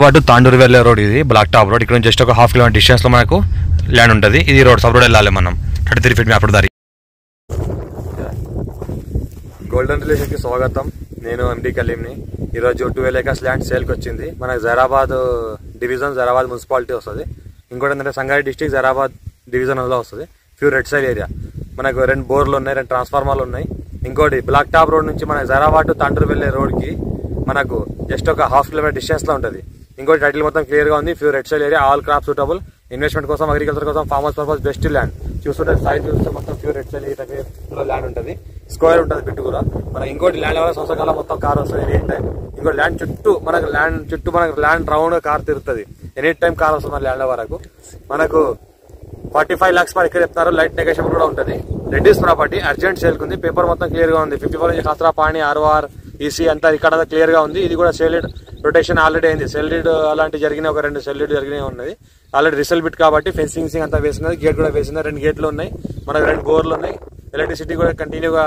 పాటు తాండూరు వెళ్ళే రోడ్ ఇది బ్లాక్ టాప్ రోడ్. ఇక్కడ నుంచి జస్ట్ ఒక ½ కిలోమీటర్ డిస్టెన్స్ లో మనకు ల్యాండ్ ఉంటుంది. ఇది రోడ్ సబ్ రోడ్ వెళ్ళాలి మనం 33 ఫీట్ మ్యాప్ దారి. గోల్డెన్ రిలేషన్ కి స్వాగతం. నేను ఎండి కలీంని. ఈరోజు 12 acres ల్యాండ్ సేల్కి వచ్చింది. మనకు జైరాబాద్ డివిజన్, జైరాబాద్ మున్సిపాలిటీ వస్తుంది. ఇంకోటి ఏంటంటే సంగారెడ్డి డిస్టిక్ జైరాబాద్ డివిజన్ లో వస్తుంది. Pure red side area. మనకు 2 బోర్లు ఉన్నాయి, 2 ట్రాన్స్ఫార్మర్లు ఉన్నాయి. ఇంకోటి బ్లాక్ టాప్ రోడ్ నుంచి మన జైరాబాద్ టు తాండూరు వెళ్ళే రోడ్ కి మనకు జస్ట్ ఒక ½ కిలోమీటర్ డిస్టెన్స్ లో ఉంటుంది. ఇంకోటి టైటిల్ మొత్తం క్లియర్ గా ఉంది. Pure red side area, all crop suitable, investment కోసం, అగ్రికల్చర్ కోసం, ఫార్మర్స్ పర్పస్ బెస్ట్ ల్యాండ్. చూస్తుంటే సైడ్ చూస్తే మొత్తం pure red side area land ఉంటుంది. స్క్వేర్ ఉంటుంది బిట్టు కూడా. మన ఇంకోటి ల్యాండ్ ఎవరైనా సంవత్సరాల మొత్తం కార్ వస్తుంది ఎనీ టైం. ఇంకోటి ల్యాండ్ చుట్టూ మనకు ల్యాండ్ రౌండ్ కార్ తిరుగుతుంది. ఎనీ టైం కార్ వస్తుంది మన ల్యాండ్ వరకు. మనకు 45 lakhs పర్ ఎకర్ చెప్తారు. లైట్ నెగోషియబుల్ కూడా ఉంటుంది. రెడ్యూస్ ప్రాపర్టీ, అర్జెంట్ సేల్ ఉంది. పేపర్ మొత్తం క్లియర్ గా ఉంది. 54 ఇంచ్ ఖాసరా పాణి, ROR, EC అంతా ఇక్కడ క్లియర్ గా ఉంది. ఇది కూడా సెల్డ్ రొటేషన్ ఆల్రెడీ అయింది. సెల్డ్ అలాంటి జరిగిన ఒక 2 సెల్డ్ జరిగినవి ఉన్నది. ఆల్రెడీ రిసల్ బిట్ కాబట్టి ఫెన్సింగ్ అంతా వేసినది. గేట్ కూడా వేసింది. 2 గేట్లు ఉన్నాయి. మనకు 2 బోర్లు ఉన్నాయి. ఎలక్ట్రిసిటీ కూడా కంటిన్యూగా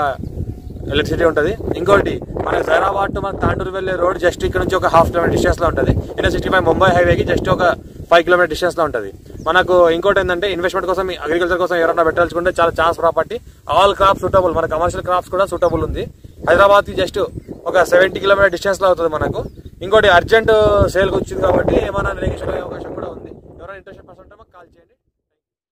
ఎలక్ట్రిసిటీ ఉంటుంది. ఇంకోటి మన జైరాబాద్ టు మన తాండూరు వెళ్ళే రోడ్ జస్ట్ ఇక్కడ నుంచి ఒక ½ కిలోమీటర్ డిస్టెన్స్ లో ఉంటుంది. NH65 ముంబై హైవేకి జస్ట్ ఒక 5 కిలోమీటర్ డిస్టెన్స్ లో ఉంటుంది. మనకు ఇంకోటి ఏంటంటే ఇన్వెస్ట్మెంట్ కోసం, అగ్రికల్చర్ కోసం ఎవరైనా పెట్టాల్సుకుంటే చాలా chance property. All crops suitable. మన కమర్షియల్ క్రాప్స్ కూడా సూటబుల్ ఉంది. హైదరాబాద్ కి జస్ట్ ఒక 70 కిలోమీటర్ డిస్టెన్స్ లో అవుతుంది మనకు. ఇంకోటి అర్జెంట్ సేల్ కి వచ్చింది కాబట్టి ఏమైనా నెగోషియేషన్ అవకాశం